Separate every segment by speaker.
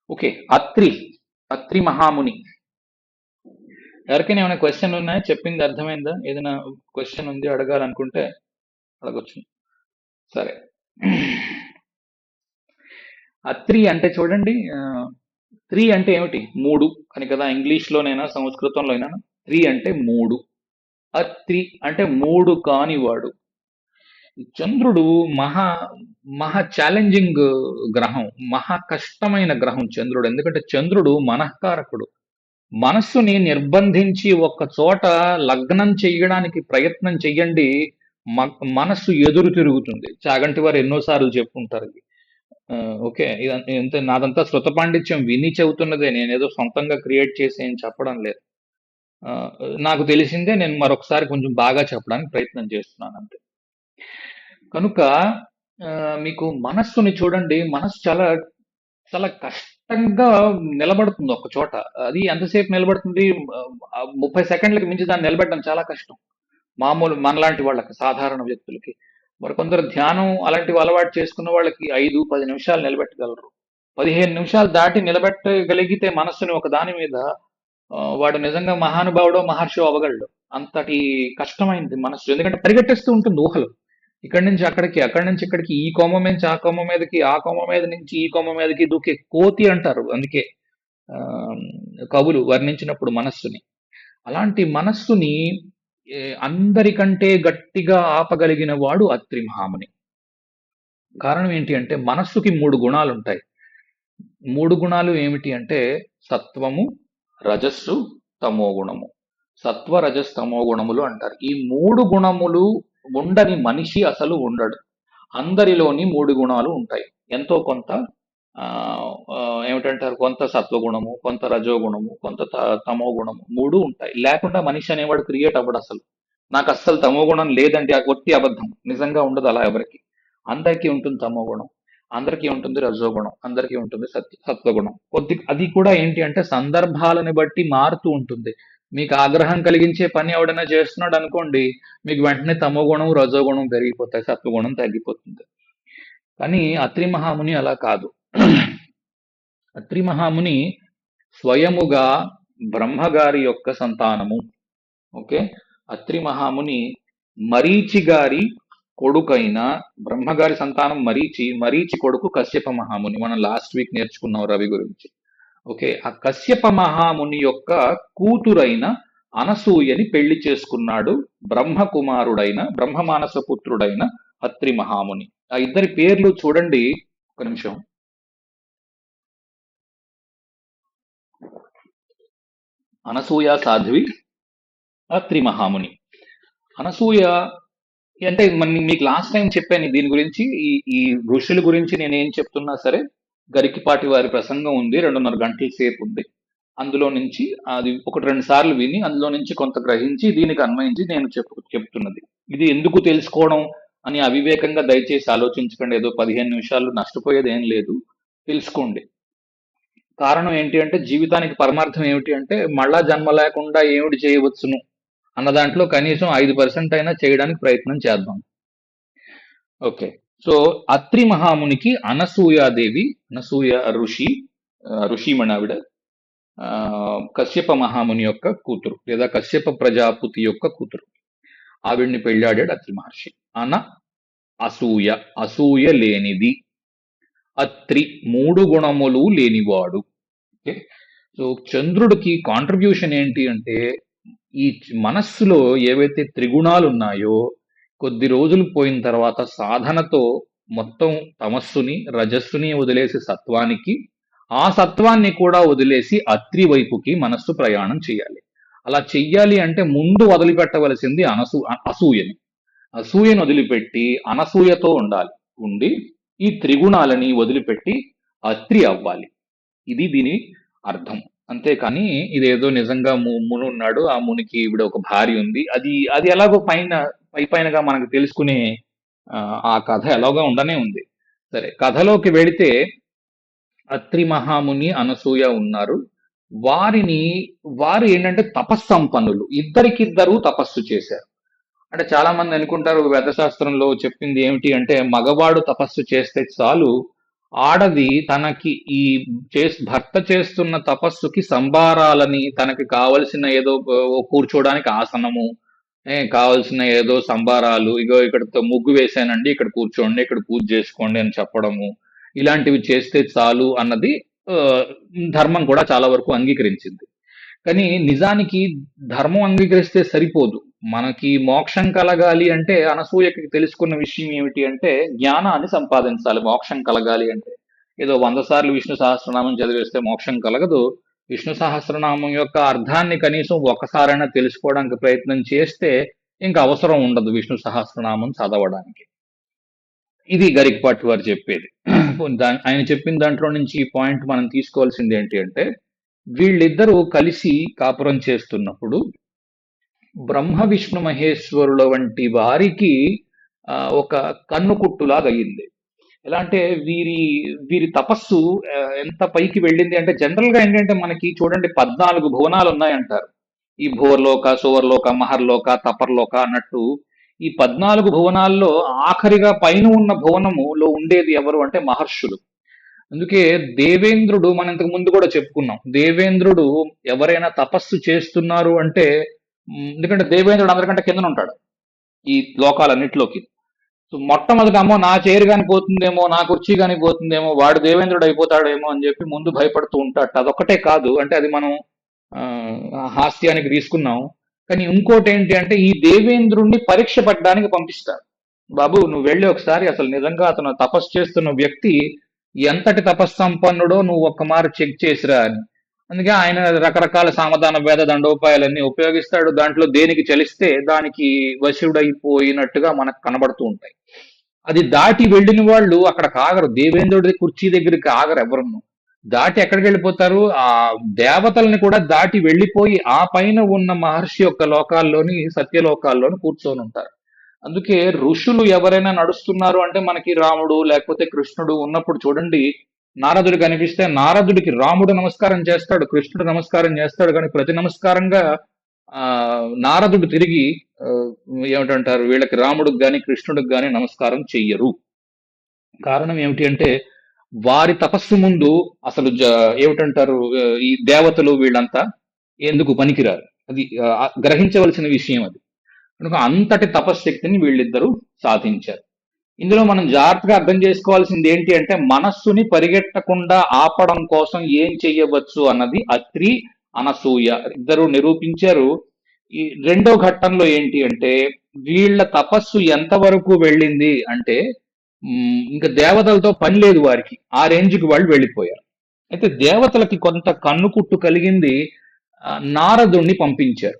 Speaker 1: Okay. Atri మహాముని. ఎవరికైనా ఏమైనా question ఉన్నాయా? చెప్పింది అర్థమైందా? ఏదైనా క్వశ్చన్ ఉంది అడగాలనుకుంటే అడగొచ్చు. సరే. అత్రి అంటే చూడండి, త్రీ అంటే ఏమిటి? మూడు అని కదా. ఇంగ్లీష్ లోనైనా సంస్కృతంలో అయినా త్రీ అంటే మూడు. అత్రి అంటే మూడు కానివాడు. చంద్రుడు మహా మహా ఛాలెంజింగ్ గ్రహం, మహా కష్టమైన గ్రహం చంద్రుడు. ఎందుకంటే చంద్రుడు మనఃకారకుడు. మనస్సుని నిర్బంధించి ఒక్క చోట లగ్నం చెయ్యడానికి ప్రయత్నం చెయ్యండి, మనస్సు ఎదురు తిరుగుతుంది. చాగంటి వారు ఎన్నోసార్లు చెప్పుంటారు ఇది. ఓకే. ఇదంతా నాదంతా శృత పాండిత్యం విని చెబుతున్నదే, నేనేదో సొంతంగా క్రియేట్ చేసి ఏం చెప్పడం లేదు. ఆ, నాకు తెలిసిందే నేను మరొకసారి కొంచెం బాగా చెప్పడానికి ప్రయత్నం చేస్తున్నాను అంతే. కనుక ఆ, మీకు మనస్సుని చూడండి, మనస్సు చాలా చాలా కష్టంగా నిలబడుతుంది ఒక చోట. అది ఎంతసేపు నిలబడుతుంది? 30 సెకండ్లకు మించి దాన్ని నిలబెట్టడం చాలా కష్టం. మామూలు మనలాంటి వాళ్ళకి, సాధారణ వ్యక్తులకి. మరి కొందరు ధ్యానం అలాంటివి అలవాటు చేసుకున్న వాళ్ళకి 5-10 నిమిషాలు నిలబెట్టగలరు. 15 నిమిషాలు దాటి నిలబెట్టగలిగితే మనస్సుని ఒక దాని మీద, వాడు నిజంగా మహానుభావుడో మహర్షి అవ్వగలడు. అంతటి కష్టమైంది మనస్సు. ఎందుకంటే పరిగెట్టేస్తూ ఉంటుంది ఊహలు. ఇక్కడి నుంచి అక్కడికి, అక్కడి నుంచి ఇక్కడికి, ఈ కొమ్మ నుంచి ఆ కొమ్మ మీదకి, ఆ కొమ్మ మీద నుంచి ఈ కొమ్మ మీదకి దూకే కోతి అంటారు. అందుకే ఆ, కవులు వర్ణించినప్పుడు మనస్సుని, అలాంటి మనస్సుని అందరికంటే గట్టిగా ఆపగలిగిన వాడు అత్రి మహాముని. కారణం ఏంటి అంటే మనస్సుకి 3 గుణాలు ఉంటాయి. 3 గుణాలు ఏమిటి అంటే సత్వము, రజస్సు, తమో గుణము. సత్వ రజస్ తమో గుణములు అంటారు. ఈ 3 గుణములు ఉండని మనిషి అసలు ఉండడు. అందరిలోని 3 గుణాలు ఉంటాయి. ఎంతో కొంత ఆ, ఆ, ఏమిటంటారు, కొంత సత్వగుణము, కొంత రజోగుణము, కొంత తమో గుణము, 3 ఉంటాయి. లేకుండా మనిషి అనేవాడు క్రియేట్ అవ్వడు అసలు. నాకు అస్సలు తమో గుణం లేదంటే ఆ ఒట్టి అబద్ధం. నిజంగా ఉండదు అలా ఎవరికి. అందరికీ ఉంటుంది తమో గుణం, అందరికీ ఉంటుంది రజోగుణం, అందరికీ ఉంటుంది సత్వగుణం. అది కూడా ఏంటి అంటే సందర్భాలను బట్టి మారుతూ ఉంటుంది. మీకు ఆగ్రహం కలిగించే పని ఎవడైనా చేస్తున్నాడు అనుకోండి, మీకు వెంటనే తమో గుణం రజోగుణం పెరిగిపోతాయి, సత్వగుణం తగ్గిపోతుంది. కానీ అత్రి మహాముని అలా కాదు. అత్రి మహాముని స్వయముగా బ్రహ్మగారి యొక్క సంతానము. ఓకే. అత్రి మహాముని మరీచి గారి కొడుకైన, బ్రహ్మగారి సంతానం మరీచి, మరీచి కొడుకు కశ్యప మహాముని. మనం లాస్ట్ వీక్ నేర్చుకున్నాం రవి గురించి. ఓకే. ఆ కశ్యప మహాముని యొక్క కూతురైన అనసూయని పెళ్లి చేసుకున్నాడు బ్రహ్మ కుమారుడైన, బ్రహ్మ మానస పుత్రుడైన అత్రి మహాముని. ఆ ఇద్దరి పేర్లు చూడండి. ఒక నిమిషం. అనసూయ సాధ్వి, అత్రి మహాముని. అనసూయ అంటే మీకు లాస్ట్ టైం చెప్పాను దీని గురించి. ఈ ఈ ఋషుల గురించి నేను ఏం చెప్తున్నా సరే, గరికిపాటి వారి ప్రసంగం ఉంది, 2:30 గంటల సేపు ఉంది. అందులో నుంచి అది 1-2 సార్లు విని అందులో నుంచి కొంత గ్రహించి దీనికి అన్వయించి నేను చెప్తున్నది. ఇది ఎందుకు తెలుసుకోవడం అని అవివేకంగా దయచేసి ఆలోచించకండి. ఏదో 15 నిమిషాలు నష్టపోయేది ఏం లేదు, తెలుసుకోండి. కారణం ఏంటి అంటే జీవితానికి పరమార్థం ఏమిటి అంటే మళ్ళా జన్మ లేకుండా ఏమిటి చేయవచ్చును అన్న దాంట్లో కనీసం 5% అయినా చేయడానికి ప్రయత్నం చేద్దాం. ఓకే. సో అత్రి మహామునికి అనసూయాదేవి, అనసూయ ఋషిమణి ఆవిడ, కశ్యప మహాముని యొక్క కూతురు, లేదా కశ్యప ప్రజాపతి యొక్క కూతురు. ఆవిడ్ని పెళ్ళాడాడు అత్రి మహర్షి. అసూయ, అసూయ లేనిది. అత్రి 3 గుణములు లేనివాడు. ఓకే. సో చంద్రుడికి కాంట్రిబ్యూషన్ ఏంటి అంటే ఈ మనస్సులో ఏవైతే త్రిగుణాలు ఉన్నాయో కొద్ది రోజులు పోయిన తర్వాత సాధనతో మొత్తం తమస్సుని రజస్సుని వదిలేసి సత్వానికి, ఆ సత్వాన్ని కూడా వదిలేసి అత్రి వైపుకి మనస్సు ప్రయాణం చేయాలి. అలా చెయ్యాలి అంటే ముందు వదిలిపెట్టవలసింది అసూయని. అసూయను వదిలిపెట్టి అనసూయతో ఉండి ఈ త్రిగుణాలని వదిలిపెట్టి అత్రి అవ్వాలి. ఇది దీని అర్థం. అంతేకాని ఇదేదో నిజంగా మును ఉన్నాడు, ఆ మునికి ఈవిడ ఒక భార్య ఉంది, అది అది ఎలాగో పైపైనగా మనకు తెలుసుకునే ఆ కథ ఎలాగో ఉండనే ఉంది. సరే, కథలోకి వెళితే అత్రి మహాముని అనసూయ ఉన్నారు. వారు ఏంటంటే తపస్సంపన్నులు. ఇద్దరికిద్దరు తపస్సు చేశారు. అంటే చాలా మంది అనుకుంటారు వేదశాస్త్రంలో చెప్పింది ఏమిటి అంటే మగవాడు తపస్సు చేస్తే చాలు ఆడది తనకి ఈ భర్త చేస్తున్న తపస్సుకి సంభారాలని, తనకి కావలసిన ఏదో కూర్చోడానికి ఆసనము, కావలసిన ఏదో సంభారాలు, ఇగో ఇక్కడ ముగ్గు వేశానండి, ఇక్కడ కూర్చోండి, ఇక్కడ పూజ చేసుకోండి అని చెప్పడము, ఇలాంటివి చేస్తే చాలు అన్నది ఆ, ధర్మం కూడా చాలా వరకు అంగీకరించింది. కానీ నిజానికి ధర్మం అంగీకరిస్తే సరిపోదు. మనకి మోక్షం కలగాలి అంటే అనసూయకి తెలుసుకున్న విషయం ఏమిటి అంటే జ్ఞానాన్ని సంపాదించాలి. మోక్షం కలగాలి అంటే ఏదో 100 సార్లు విష్ణు సహస్రనామం చదివేస్తే మోక్షం కలగదు. విష్ణు సహస్రనామం యొక్క అర్థాన్ని కనీసం ఒకసారైనా తెలుసుకోవడానికి ప్రయత్నం చేస్తే ఇంకా అవసరం ఉండదు విష్ణు సహస్రనామం చదవడానికి. ఇది గరికపాటి వారు చెప్పేది. ఆయన చెప్పిన దాంట్లో నుంచి ఈ పాయింట్ మనం తీసుకోవాల్సింది ఏంటి అంటే, వీళ్ళిద్దరూ కలిసి కాపురం చేస్తున్నప్పుడు బ్రహ్మ విష్ణు మహేశ్వరుల వంటి వారికి ఒక కన్నుకుట్టులాగా అయ్యింది. ఎలా అంటే వీరి తపస్సు ఎంత పైకి వెళ్ళింది అంటే, జనరల్ గా ఏంటంటే మనకి చూడండి 14 భువనాలు ఉన్నాయంటారు. ఈ భువర్లోక, సువర్లోక, మహర్లోక, తపర్లోక అన్నట్టు ఈ 14 భువనాల్లో ఆఖరిగా పైన ఉన్న భువనములో ఉండేది ఎవరు అంటే మహర్షులు. అందుకే దేవేంద్రుడు, మనం ఇంతకు ముందు కూడా చెప్పుకున్నాం, దేవేంద్రుడు ఎవరైనా తపస్సు చేస్తున్నారు అంటే ఎందుకంటే దేవేంద్రుడు అందరికంటే కిందన ఉంటాడు ఈ లోకాలన్నిటిలోకి. సో మొట్టమొదట అమ్మో నా చైర్ కానీ పోతుందేమో, నా కుర్చీ కానీ పోతుందేమో, వాడు దేవేంద్రుడు అయిపోతాడేమో అని చెప్పి ముందు భయపడుతూ ఉంటాడు. అదొక్కటే కాదు అంటే అది మనం హాస్యానికి తీసుకున్నాం. కానీ ఇంకోటి ఏంటి అంటే ఈ దేవేంద్రుణ్ణి పరీక్ష పడ్డానికి పంపిస్తారు. బాబు నువ్వు వెళ్ళి ఒకసారి అసలు నిజంగా అతను తపస్సు చేస్తున్న వ్యక్తి ఎంతటి తపస్సంపన్నుడో నువ్వు ఒక్క మారు చెక్ చేసిరా అని. అందుకే ఆయన రకరకాల సామధాన భేద దండోపాయాలన్నీ ఉపయోగిస్తాడు. దాంట్లో దేనికి చలిస్తే దానికి వశుడైపోయినట్టుగా మనకు కనబడుతూ ఉంటాయి. అది దాటి వెళ్ళిన వాళ్ళు అక్కడ ఆగరు, దేవేంద్రుడి కుర్చీ దగ్గరికి ఆగరు ఎవరును. దాటి ఎక్కడికి వెళ్ళిపోతారు, ఆ దేవతల్ని కూడా దాటి వెళ్ళిపోయి ఆ పైన ఉన్న మహర్షి యొక్క లోకాల్లోని, సత్యలోకాల్లోని కూర్చొని ఉంటారు. అందుకే ఋషులు ఎవరైనా నడుస్తున్నారు అంటే మనకి రాముడు లేకపోతే కృష్ణుడు ఉన్నప్పుడు చూడండి, నారదుడు కనిపిస్తే నారదుడికి రాముడు నమస్కారం చేస్తాడు, కృష్ణుడు నమస్కారం చేస్తాడు. కానీ ప్రతి నమస్కారంగా నారదుడు తిరిగి ఏమిటంటారు, వీళ్ళకి రాముడికి కానీ కృష్ణుడికి కానీ నమస్కారం చెయ్యరు. కారణం ఏమిటి అంటే వారి తపస్సు ముందు అసలు ఏమిటంటారు, ఈ దేవతలు వీళ్ళంతా ఎందుకు పనికిరారు. అది గ్రహించవలసిన విషయం అది. కనుక అంతటి తపశ్శక్తిని వీళ్ళిద్దరూ సాధించారు. ఇందులో మనం జాగ్రత్తగా అర్థం చేసుకోవాల్సింది ఏంటి అంటే, మనస్సుని పరిగెట్టకుండా ఆపడం కోసం ఏం చెయ్యవచ్చు అన్నది అత్రి, అనసూయ ఇద్దరు నిరూపించారు. ఈ రెండో ఘట్టంలో ఏంటి అంటే, వీళ్ళ తపస్సు ఎంతవరకు వెళ్ళింది అంటే ఇంకా దేవతలతో పని లేదు వారికి, ఆ రేంజ్కి వాళ్ళు వెళ్ళిపోయారు. అయితే దేవతలకి కొంత కన్నుకుట్టు కలిగింది, నారదుణ్ణి పంపించారు.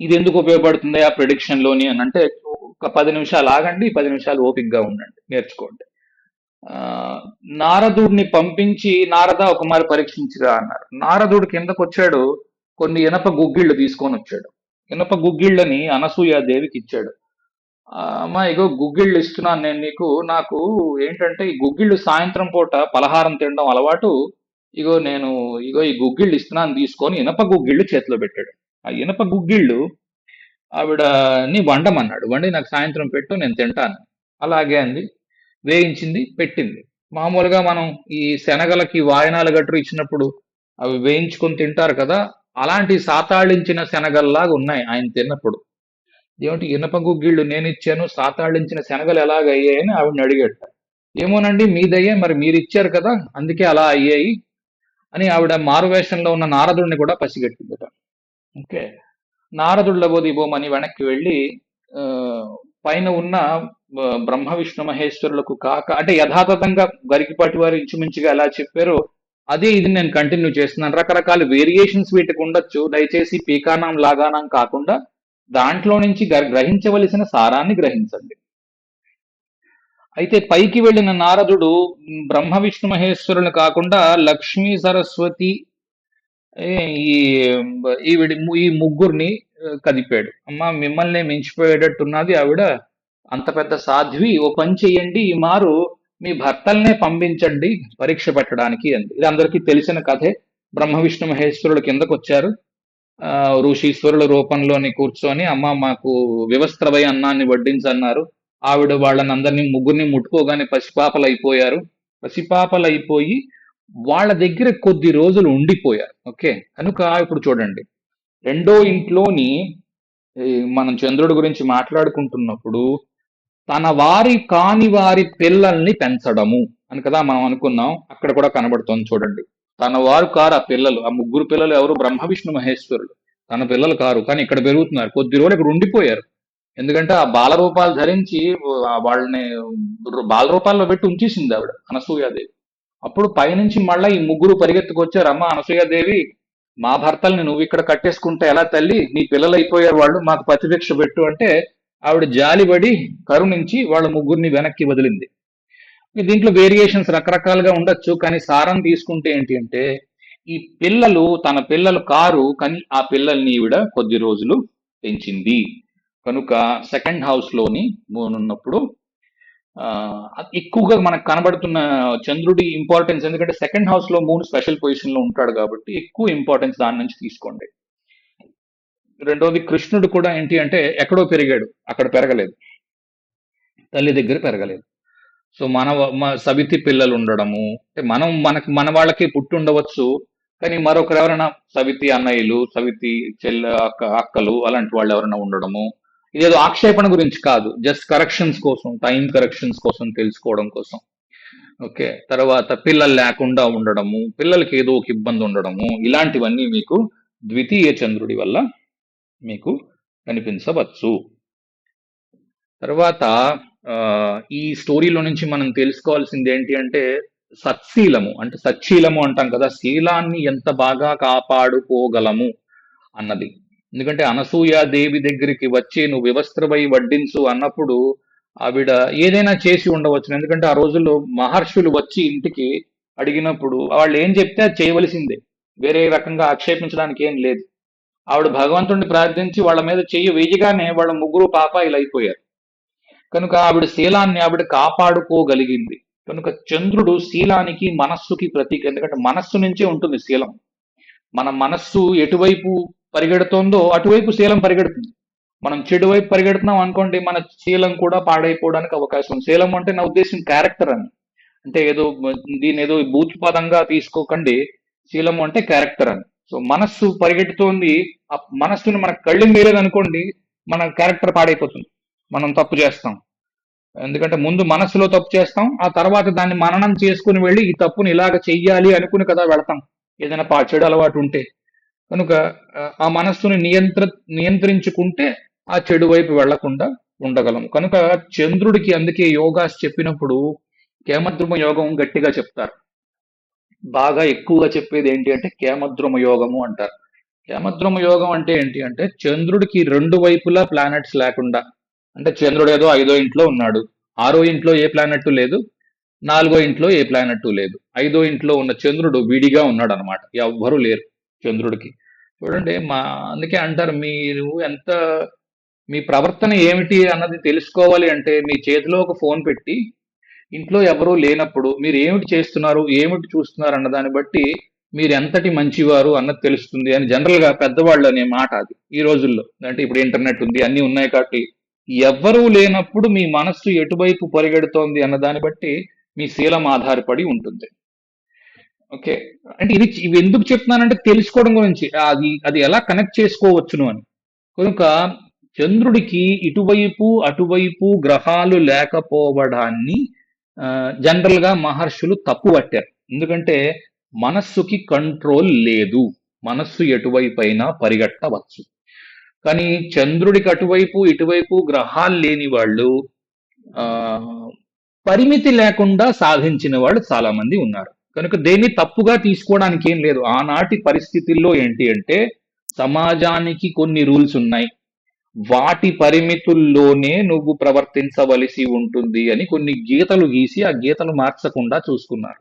Speaker 1: ఇది ఎందుకు ఉపయోగపడుతుంది ఆ ప్రిడిక్షన్ లోని అని అంటే, ఒక 10 నిమిషాలు ఆగండి, 10 నిమిషాలు ఓపికగా ఉండండి, నేర్చుకోండి. నారదుడిని పంపించి, నారద ఒక మారి పరీక్షించిరా అన్నారు. నారదుడు కిందకు వచ్చాడు, కొన్ని ఇనప గుగ్గిళ్ళు తీసుకొని వచ్చాడు. ఇనప గుగ్గిళ్ళని అనసూయ దేవికి ఇచ్చాడు. అమ్మా ఇగో గుగ్గిళ్ళు ఇస్తున్నాను నేను నీకు, నాకు ఏంటంటే ఈ గుగ్గిళ్ళు సాయంత్రం పూట పలహారం తినడం అలవాటు, ఇగో ఈ గుగ్గిళ్ళు ఇస్తున్నాను తీసుకొని ఇనప గుగ్గిళ్ళు చేతిలో పెట్టాడు. ఆ ఇనప గుగ్గిళ్ళు ఆవిడని వండమన్నాడు, వండి నాకు సాయంత్రం పెట్టు నేను తింటాను. అలాగే అంది, వేయించింది, పెట్టింది. మామూలుగా మనం ఈ శనగలకి వాయనాలు గట్రు ఇచ్చినప్పుడు అవి వేయించుకొని తింటారు కదా, అలాంటి సాతాళించిన శనగల్లాగా ఉన్నాయి ఆయన తిన్నప్పుడు. ఏమిటి ఇనప గుగ్గిళ్ళు నేను ఇచ్చాను, సాతాళించిన శనగలు ఎలాగ అయ్యాయని ఆవిడని అడిగట. ఏమోనండి మీదయ్యే, మరి మీరు ఇచ్చారు కదా అందుకే అలా అయ్యాయి అని ఆవిడ మారువేషంలో ఉన్న నారదుడిని కూడా పసిగట్టిందట. ఓకే, నారదుడు లబోదిబోమని వెనక్కి వెళ్ళి పైన ఉన్న బ్రహ్మ విష్ణు మహేశ్వరులకు కాక, అంటే యథాతథంగా గరికపాటి వారు ఇంచుమించుగా ఎలా చెప్పారో అదే ఇది నేను కంటిన్యూ చేస్తున్నాను. రకరకాల వేరియేషన్స్ వీటికి ఉండొచ్చు, దయచేసి పీకానాం లాగానాం కాకుండా దాంట్లో నుంచి గ్రహించవలసిన సారాన్ని గ్రహించండి. అయితే పైకి వెళ్ళిన నారదుడు బ్రహ్మ విష్ణు మహేశ్వరులు కాకుండా లక్ష్మీ సరస్వతి ఈ ముగ్గురిని కదిపాడు. అమ్మ మిమ్మల్ని మించిపోయేటట్టున్నది ఆవిడ, అంత పెద్ద సాధ్వి, ఓ పని చెయ్యండి, ఈ మారు మీ భర్తల్నే పంపించండి పరీక్ష పెట్టడానికి అంది. ఇది అందరికీ తెలిసిన కథే. బ్రహ్మ విష్ణు మహేశ్వరులు కిందకు వచ్చారు, ఋషీశ్వరుల రూపంలోని కూర్చొని అమ్మ మాకు వివస్త్రవై అన్నాన్ని వడ్డించన్నారు. ఆవిడ వాళ్ళని అందరినీ ముగ్గురిని ముట్టుకోగానే పసిపాపలు అయిపోయారు. పసిపాపలైపోయి వాళ్ళ దగ్గర కొద్ది రోజులు ఉండిపోయారు. ఓకే. కనుక ఇప్పుడు చూడండి, రెండో ఇంట్లోని ఈ మనం చంద్రుడి గురించి మాట్లాడుకుంటున్నప్పుడు తన వారి కాని వారి పిల్లల్ని పెంచడము అని కదా మనం అనుకున్నాం. అక్కడ కూడా కనబడుతోంది చూడండి. తన వారు కారు ఆ పిల్లలు, ఆ ముగ్గురు పిల్లలు ఎవరు? బ్రహ్మ విష్ణు మహేశ్వరుడు. తన పిల్లలు కారు, కానీ ఇక్కడ పెరుగుతున్నారు. కొద్ది రోజులు ఇక్కడ ఉండిపోయారు. ఎందుకంటే ఆ బాల రూపాలు ధరించి వాళ్ళని బాల రూపాల్లో పెట్టి ఉంచేసింది ఆవిడ అనసూయాదేవి. అప్పుడు పైనుంచి మళ్ళా ఈ ముగ్గురు పరిగెత్తుకొచ్చారు. అమ్మ అనసూయాదేవి, మా భర్తల్ని నువ్వు ఇక్కడ కట్టేసుకుంటే ఎలా తల్లి? నీ పిల్లలు అయిపోయారు వాళ్ళు, మాకు ప్రతిభిక్ష పెట్టు అంటే ఆవిడ జాలిపడి కరుణించి వాళ్ళ ముగ్గురిని వెనక్కి వదిలింది. దీంట్లో వేరియేషన్స్ రకరకాలుగా ఉండొచ్చు, కానీ సారం తీసుకుంటే ఏంటి అంటే ఈ పిల్లలు, తన పిల్లలు కారు, కానీ ఆ పిల్లల్ని ఈవిడ కొద్ది రోజులు పెంచింది. కనుక సెకండ్ హౌస్ లోని మూన్ ఉన్నప్పుడు ఎక్కువగా మనకు కనబడుతున్న చంద్రుడి ఇంపార్టెన్స్, ఎందుకంటే సెకండ్ హౌస్ లో మూన్ స్పెషల్ పొజిషన్ లో ఉంటాడు కాబట్టి ఎక్కువ ఇంపార్టెన్స్ దాని నుంచి తీసుకోండి. రెండోది, కృష్ణుడు కూడా ఏంటి అంటే ఎక్కడో పెరిగాడు, అక్కడ పెరగలేదు, తల్లి దగ్గర పెరగలేదు. సో సవితి పిల్లలు ఉండడము అంటే మన వాళ్ళకి పుట్టి ఉండవచ్చు, కానీ మరొకరు ఎవరైనా సవితి అన్నయ్యలు, సవితి అక్కలు అలాంటి వాళ్ళు ఎవరైనా ఉండడము. ఇదేదో ఆక్షేపణ గురించి కాదు, జస్ట్ కరెక్షన్స్ కోసం, టైం కరెక్షన్స్ కోసం, తెలుసుకోవడం కోసం. ఓకే. తర్వాత పిల్లలు లేకుండా ఉండడము, పిల్లలకి ఏదో ఒక ఇబ్బంది ఉండడము, ఇలాంటివన్నీ మీకు ద్వితీయ చంద్రుడి వల్ల మీకు కనిపించవచ్చు. తర్వాత ఈ స్టోరీలో నుంచి మనం తెలుసుకోవాల్సింది ఏంటి అంటే సత్శీలము, అంటే సచ్చీలము అంటాం కదా, శీలాన్ని ఎంత బాగా కాపాడుకోగలము అన్నది. ఎందుకంటే అనసూయాదేవి దగ్గరికి వచ్చి నువ్వు వివస్త్రపై వడ్డించు అన్నప్పుడు ఆవిడ ఏదైనా చేసి ఉండవచ్చు. ఎందుకంటే ఆ రోజుల్లో మహర్షులు వచ్చి ఇంటికి అడిగినప్పుడు వాళ్ళు ఏం చెప్తే అది చేయవలసిందే, వేరే రకంగా ఆక్షేపించడానికి ఏం లేదు. ఆవిడ భగవంతుడిని ప్రార్థించి వాళ్ళ మీద చెయ్యి వేయగానే వాళ్ళ ముగ్గురు పాపాయిలు అయిపోయారు. కనుక ఆవిడ శీలాన్ని ఆవిడ కాపాడుకోగలిగింది. కనుక చంద్రుడు శీలానికి, మనస్సుకి ప్రతీక. ఎందుకంటే మనస్సు నుంచే ఉంటుంది శీలం. మన మనస్సు ఎటువైపు పరిగెడుతోందో అటువైపు శీలం పరిగెడుతుంది. మనం చెడు వైపు పరిగెడుతున్నాం అనుకోండి, మన శీలం కూడా పాడైపోవడానికి అవకాశం ఉంది. శీలం అంటే నా ఉద్దేశం క్యారెక్టర్ అని, అంటే దీని ఏదో భూత పదంగా తీసుకోకండి. శీలం అంటే క్యారెక్టర్ అని. సో మనస్సు పరిగెడుతోంది, ఆ మనస్సుని మనకు కళ్ళు మీరేది అనుకోండి, మన క్యారెక్టర్ పాడైపోతుంది, మనం తప్పు చేస్తాం. ఎందుకంటే ముందు మనస్సులో తప్పు చేస్తాం, ఆ తర్వాత దాన్ని మననం చేసుకుని వెళ్ళి ఈ తప్పుని ఇలాగ చెయ్యాలి అనుకుని కదా వెళతాం, ఏదైనా చెడు అలవాటు ఉంటే. కనుక ఆ మనస్సుని నియంత్రించుకుంటే ఆ చెడు వైపు వెళ్లకుండా ఉండగలం. కనుక చంద్రుడికి అందుకే యోగాస్ చెప్పినప్పుడు కేమద్రుమ యోగం గట్టిగా చెప్తారు. బాగా ఎక్కువగా చెప్పేది ఏంటి అంటే కేమద్రుమ యోగము అంటారు. కేమద్రుమ యోగం అంటే ఏంటి అంటే చంద్రుడికి రెండు వైపులా ప్లానెట్స్ లేకుండా, అంటే చంద్రుడు ఏదో 5వ ఇంట్లో ఉన్నాడు, 6వ ఇంట్లో ఏ ప్లానెట్ లేదు, 4వ ఇంట్లో ఏ ప్లానెట్ లేదు, 5వ ఇంట్లో ఉన్న చంద్రుడు విడిగా ఉన్నాడు అనమాట, ఎవ్వరూ లేరు చంద్రుడికి. చూడండి, అందుకే అంటారు మీరు ఎంత, మీ ప్రవర్తన ఏమిటి అన్నది తెలుసుకోవాలి అంటే మీ చేతిలో ఒక ఫోన్ పెట్టి ఇంట్లో ఎవరూ లేనప్పుడు మీరు ఏమిటి చేస్తున్నారు, ఏమిటి చూస్తున్నారు అన్న దాన్ని బట్టి మీరు ఎంతటి మంచివారు అన్నది తెలుస్తుంది అని జనరల్ గా పెద్దవాళ్ళు అనే మాట అది ఈ రోజుల్లో. అంటే ఇప్పుడు ఇంటర్నెట్ ఉంది, అన్ని ఉన్నాయి కాబట్టి ఎవ్వరూ లేనప్పుడు మీ మనస్సు ఎటువైపు పరిగెడుతోంది అన్న దాన్ని బట్టి మీ శీలం ఆధారపడి ఉంటుంది. ఓకే. అంటే ఇవి ఎందుకు చెప్తున్నానంటే తెలుసుకోవడం గురించి, అది ఎలా కనెక్ట్ చేసుకోవచ్చును అని. కనుక చంద్రుడికి ఇటువైపు అటువైపు గ్రహాలు లేకపోవడాన్ని జనరల్ గా మహర్షులు తప్పు పట్టారు. ఎందుకంటే మనస్సుకి కంట్రోల్ లేదు, మనస్సు ఎటువైపు అయినా పరిగెట్టవచ్చు. కానీ చంద్రుడికి అటువైపు ఇటువైపు గ్రహాలు లేని వాళ్ళు పరిమితి లేకుండా సాధించిన వాళ్ళు చాలా మంది ఉన్నారు. కనుక దేన్ని తప్పుగా తీసుకోవడానికి ఏం లేదు. ఆనాటి పరిస్థితుల్లో ఏంటి అంటే సమాజానికి కొన్ని రూల్స్ ఉన్నాయి, వాటి పరిమితుల్లోనే నువ్వు ప్రవర్తించవలసి ఉంటుంది అని కొన్ని గీతలు గీసి ఆ గీతలు మార్చకుండా చూసుకున్నారు.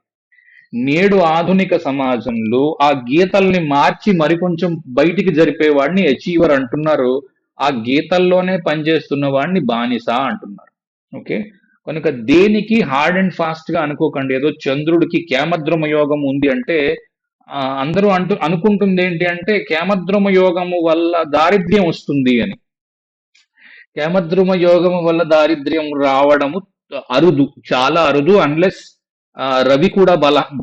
Speaker 1: నేడు ఆధునిక సమాజంలో ఆ గీతల్ని మార్చి మరికొంచెం బయటికి జరిపేవాడిని అచీవర్ అంటున్నారు, ఆ గీతల్లోనే పనిచేస్తున్న వాడిని బానిస అంటున్నారు. ఓకే. కనుక దేనికి హార్డ్ అండ్ ఫాస్ట్ గా అనుకోకండి. ఏదో చంద్రుడికి కేమద్రుమ యోగం ఉంది అంటే అందరూ అనుకుంటుంది ఏంటి అంటే కేమద్రుమ యోగము వల్ల దారిద్ర్యం వస్తుంది అని. కేమద్రుమ యోగము వల్ల దారిద్ర్యం రావడము అరుదు, చాలా అరుదు, అన్లెస్ రవి కూడా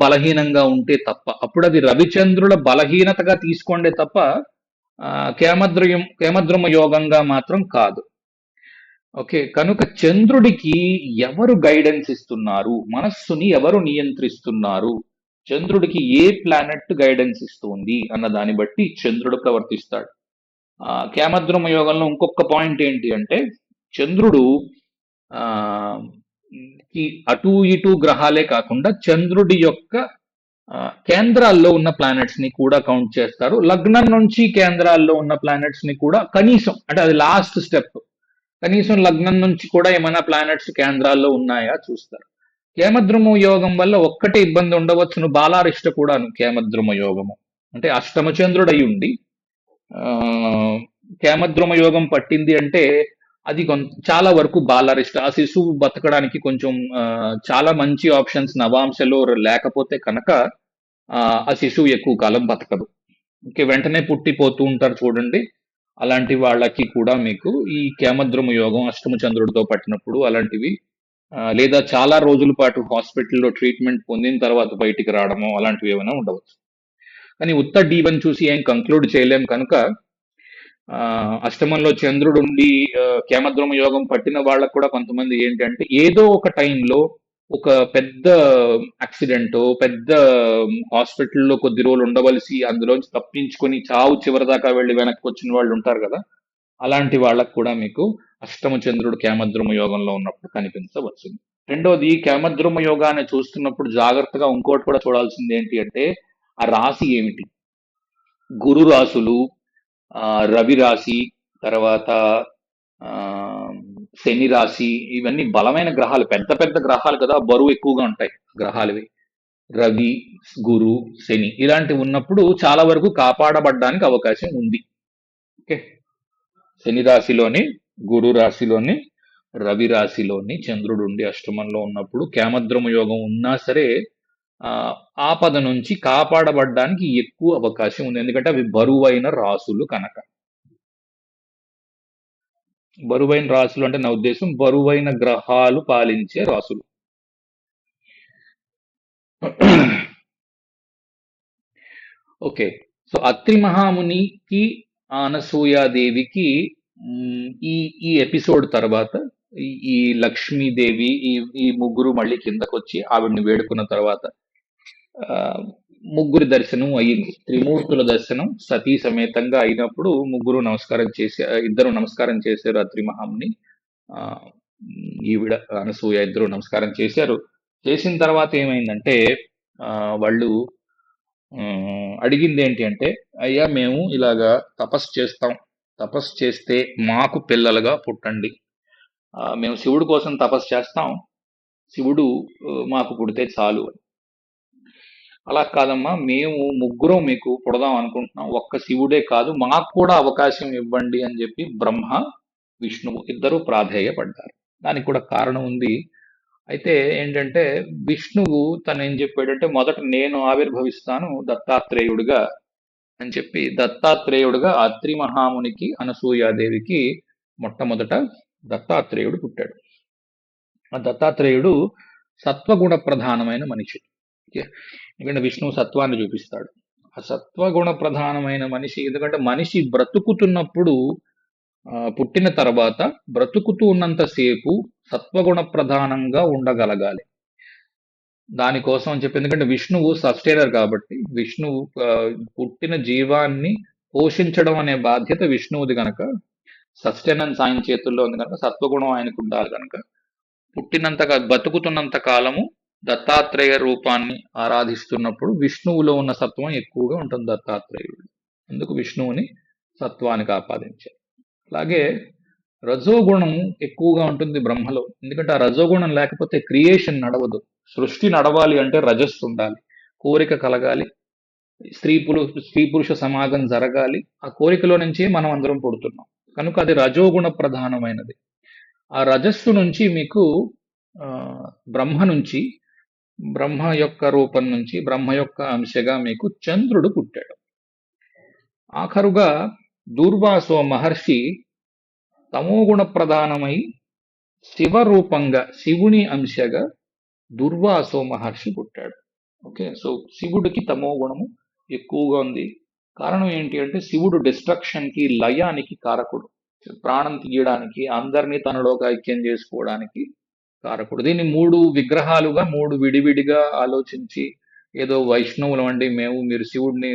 Speaker 1: బలహీనంగా ఉంటే తప్ప, అప్పుడు అది రవిచంద్రుల బలహీనతగా తీసుకోండే తప్ప కేమద్రుమ యోగంగా మాత్రం కాదు. ఓకే, కనుక చంద్రుడికి ఎవరు గైడెన్స్ ఇస్తున్నారు, మనస్సుని ఎవరు నియంత్రిస్తున్నారు, చంద్రుడికి ఏ ప్లానెట్ గైడెన్స్ ఇస్తుంది అన్న దాన్ని బట్టి చంద్రుడు ప్రవర్తిస్తాడు. కేమద్రుమ యోగంలో ఇంకొక పాయింట్ ఏంటి అంటే, చంద్రుడు ఆ కి అటు ఇటు గ్రహాలే కాకుండా చంద్రుడి యొక్క కేంద్రాల్లో ఉన్న ప్లానెట్స్ ని కూడా కౌంట్ చేస్తారు. లగ్నం నుంచి కేంద్రాల్లో ఉన్న ప్లానెట్స్ ని కూడా కనీసం, అంటే అది లాస్ట్ స్టెప్, కనీసం లగ్నం నుంచి కూడా ఏమైనా ప్లానెట్స్ కేంద్రాల్లో ఉన్నాయా చూస్తారు. కేమద్రుమ యోగం వల్ల ఒక్కటే ఇబ్బంది ఉండవచ్చును, బాలారిష్ట కూడాను కేమద్రుమ యోగము అంటే అష్టమ చంద్రుడు అయి ఉండి కేమద్రుమ యోగం పట్టింది అంటే అది చాలా వరకు బాలారిష్ట, ఆ శిశువు బతకడానికి కొంచెం చాలా మంచి ఆప్షన్స్ నవాంశలో లేకపోతే కనుక ఆ శిశువు ఎక్కువ కాలం బతకదు. ఓకే, వెంటనే పుట్టిపోతూ ఉంటారు చూడండి, అలాంటి వాళ్ళకి కూడా మీకు ఈ కేమద్రుమ యోగం అష్టమ చంద్రుడితో పట్టినప్పుడు అలాంటివి, లేదా చాలా రోజుల పాటు హాస్పిటల్లో ట్రీట్మెంట్ పొందిన తర్వాత బయటికి రావడము అలాంటివి ఏమైనా ఉండవచ్చు. కానీ ఉత్త డీవన్ చూసి ఏం కంక్లూడ్ చేయలేం కనుక అష్టమంలో చంద్రుడు ఉండి కేమద్రుమ యోగం పట్టిన వాళ్ళకు కూడా కొంతమంది ఏంటంటే ఏదో ఒక టైంలో ఒక పెద్ద యాక్సిడెంట్, పెద్ద హాస్పిటల్లో కొద్ది రోజులు ఉండవలసి అందులోంచి తప్పించుకొని చావు చివరి దాకా వెళ్ళి వెనక్కి వచ్చిన వాళ్ళు ఉంటారు కదా, అలాంటి వాళ్ళకు కూడా మీకు అష్టమ చంద్రుడు కేమద్రుమ యోగంలో ఉన్నప్పుడు కనిపించవచ్చు. రెండోది, కేమద్రుమ యోగాన్ని చూస్తున్నప్పుడు జాగ్రత్తగా ఇంకోటి కూడా చూడాల్సింది ఏంటి అంటే ఆ రాశి ఏమిటి. గురు రాశులు, రవి రాశి, తర్వాత శని రాశి, ఇవన్నీ బలమైన గ్రహాలు, పెద్ద పెద్ద గ్రహాలు కదా, బరువు ఎక్కువగా ఉంటాయి గ్రహాలవి. రవి, గురు, శని ఇలాంటివి ఉన్నప్పుడు చాలా వరకు కాపాడబడ్డానికి అవకాశం ఉంది. ఓకే, శని రాశిలోని, గురు రాశిలోని, రవి రాశిలోని చంద్రుడు ఉండి అష్టమంలో ఉన్నప్పుడు కేమద్రుమ యోగం ఉన్నా సరే ఆపద నుంచి కాపాడబడ్డానికి ఎక్కువ అవకాశం ఉంది. ఎందుకంటే అవి బరువైన రాసులు కనుక. బరువైన రాసులు అంటే నా ఉద్దేశం బరువైన గ్రహాలు పాలించే రాసులు. ఓకే, సో అత్రి మహామునికి, అనసూయాదేవికి ఈ ఈ ఎపిసోడ్ తర్వాత ఈ లక్ష్మీదేవి ఈ ముగ్గురు మళ్ళీ కిందకు వచ్చి ఆవిడ్ని వేడుకున్న తర్వాత ముగ్గురి దర్శనం అయ్యింది. త్రిమూర్తుల దర్శనం సతీ సమేతంగా అయినప్పుడు ముగ్గురు నమస్కారం చేసి, ఇద్దరు నమస్కారం చేశారు అత్రి మహాముని, ఈవిడ అనసూయ ఇద్దరు నమస్కారం చేశారు. చేసిన తర్వాత ఏమైందంటే వాళ్ళు అడిగింది ఏంటి అంటే, అయ్యా మేము ఇలాగా తపస్సు చేస్తాం, తపస్సు చేస్తే మాకు పిల్లలుగా పుట్టండి, మేము శివుడు కోసం తపస్సు చేస్తాం, శివుడు మాకు పుడితే చాలు. అలా కాదమ్మా, మేము ముగ్గురం మీకు పుడదాం అనుకుంటున్నాం, ఒక్క శివుడే కాదు మాకు కూడా అవకాశం ఇవ్వండి అని చెప్పి బ్రహ్మ, విష్ణువు ఇద్దరు ప్రాధేయపడ్డారు. దానికి కూడా కారణం ఉంది. అయితే ఏంటంటే విష్ణువు తను ఏం చెప్పాడంటే, మొదట నేను ఆవిర్భవిస్తాను దత్తాత్రేయుడిగా అని చెప్పి దత్తాత్రేయుడిగా అత్రి మహామునికి, అనసూయాదేవికి మొట్టమొదట దత్తాత్రేయుడు పుట్టాడు. ఆ దత్తాత్రేయుడు సత్వగుణ ప్రధానమైన మనిషి. ఎందుకంటే విష్ణువు సత్వాన్ని చూపిస్తాడు. ఆ సత్వగుణ ప్రధానమైన మనిషి, ఎందుకంటే మనిషి బ్రతుకుతున్నప్పుడు, పుట్టిన తర్వాత బ్రతుకుతూ ఉన్నంతసేపు సత్వగుణ ప్రధానంగా ఉండగలగాలి. దానికోసం అని చెప్పి, ఎందుకంటే విష్ణువు సస్టైనర్ కాబట్టి, విష్ణువు పుట్టిన జీవాన్ని పోషించడం అనే బాధ్యత విష్ణువుది కనుక, సస్టైనెన్స్ ఆయన చేతుల్లో ఉంది కనుక సత్వగుణం ఆయనకు ఉండాలి కనుక, బతుకుతున్నంత కాలము దత్తాత్రేయ రూపాన్ని ఆరాధిస్తున్నప్పుడు విష్ణువులో ఉన్న సత్వం ఎక్కువగా ఉంటుంది దత్తాత్రేయుడు. అందుకు విష్ణువుని సత్వానికి ఆపాదించారు. అలాగే రజోగుణం ఎక్కువగా ఉంటుంది బ్రహ్మలో, ఎందుకంటే ఆ రజోగుణం లేకపోతే క్రియేషన్ నడవదు. సృష్టి నడవాలి అంటే రజస్సు ఉండాలి, కోరిక కలగాలి, స్త్రీ పురుష సమాగం జరగాలి. ఆ కోరికలో నుంచి మనం అందరం పుడుతున్నాం కనుక అది రజోగుణ ప్రధానమైనది. ఆ రజస్సు నుంచి మీకు బ్రహ్మ నుంచి, బ్రహ్మ యొక్క రూపం నుంచి, బ్రహ్మ యొక్క అంశగా మీకు చంద్రుడు పుట్టాడు. ఆఖరుగా దూర్వాసో మహర్షి తమోగుణ ప్రధానమై శివరూపంగా, శివుని అంశగా దుర్వాసో మహర్షి పుట్టాడు. ఓకే. సో శివుడికి తమో గుణము ఎక్కువగా ఉంది. కారణం ఏంటి అంటే శివుడు డిస్ట్రక్షన్‌కి, లయానికి కారకుడు. ప్రాణం తీయడానికి, అందరిని తనలోకి ఐక్యం చేసుకోవడానికి కారకుడు. దీన్ని 3 విగ్రహాలుగా 3 విడివిడిగా ఆలోచించి ఏదో వైష్ణవులమండి మేము, మీరు శివుడిని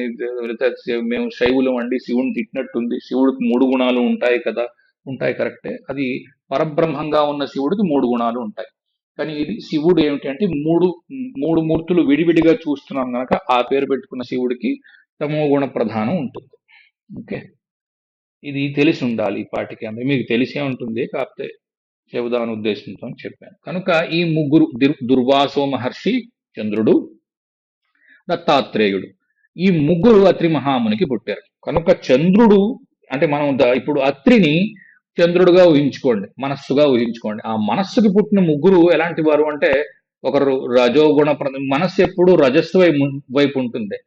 Speaker 1: మేము శైవులమండి, శివుడిని తిట్టినట్టుంది. శివుడికి 3 గుణాలు ఉంటాయి కదా! ఉంటాయి కరెక్టే. అది పరబ్రహ్మంగా ఉన్న శివుడికి 3 గుణాలు ఉంటాయి. కానీ ఇది శివుడు ఏమిటి అంటే 3 మూర్తులు విడివిడిగా చూస్తున్నాం గనక ఆ పేరు పెట్టుకున్న శివుడికి తమో గుణ ప్రధానం ఉంటుంది. ఓకే. ఇది తెలిసి ఉండాలి ఈ పాటికి. అంటే మీకు తెలిసే ఉంటుంది. కాకపోతే చెబుదామనే ఉద్దేశంతో చెప్పాను. కనుక ఈ ముగ్గురు దుర్వాసో మహర్షి, చంద్రుడు, దత్తాత్రేయుడు. ఈ ముగ్గురు అత్రి మహామునికి పుట్టారు. కనుక చంద్రుడు అంటే మనం ఇప్పుడు అత్రిని చంద్రుడుగా ఊహించుకోండి. మనస్సుగా ఊహించుకోండి. ఆ మనస్సుకి పుట్టిన ముగ్గురు ఎలాంటి వారు అంటే ఒకరు రజోగుణ మనస్సు ఎప్పుడు రజస్సు వైపు ఉంటుంది.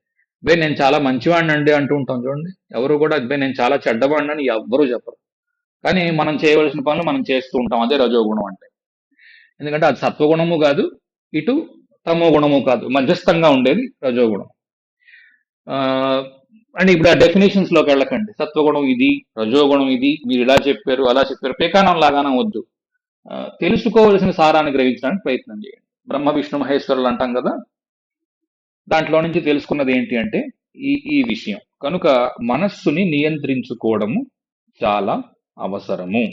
Speaker 1: అబ్బే నేను చాలా మంచివాడినండి అంటూ ఉంటాం చూడండి. ఎవరు కూడా అబ్బే నేను చాలా చెడ్డవాడినని ఎవ్వరూ చెప్పరు. కానీ మనం చేయవలసిన పనులు మనం చేస్తూ ఉంటాం. అదే రజోగుణం అంటే. ఎందుకంటే అది సత్వగుణము కాదు, ఇటు తమో గుణము కాదు. మధ్యస్థంగా ఉండేది రజోగుణం. ఆ, అండ్ ఇప్పుడు ఆ డెఫినేషన్స్ లోకి వెళ్ళకండి. సత్వగుణం ఇది, రజోగుణం ఇది, మీరు ఇలా చెప్పారు అలా చెప్పారు పేకానం లాగానే వద్దు. తెలుసుకోవలసిన సారాన్ని గ్రహించడానికి ప్రయత్నం చేయండి. బ్రహ్మ విష్ణు మహేశ్వరులు అంటాం కదా, దాంట్లో నుంచి తెలుసుకున్నది ఏంటి అంటే ఈ విషయం. కనుక మనస్సుని నియంత్రించుకోవడము చాలా అవసరము.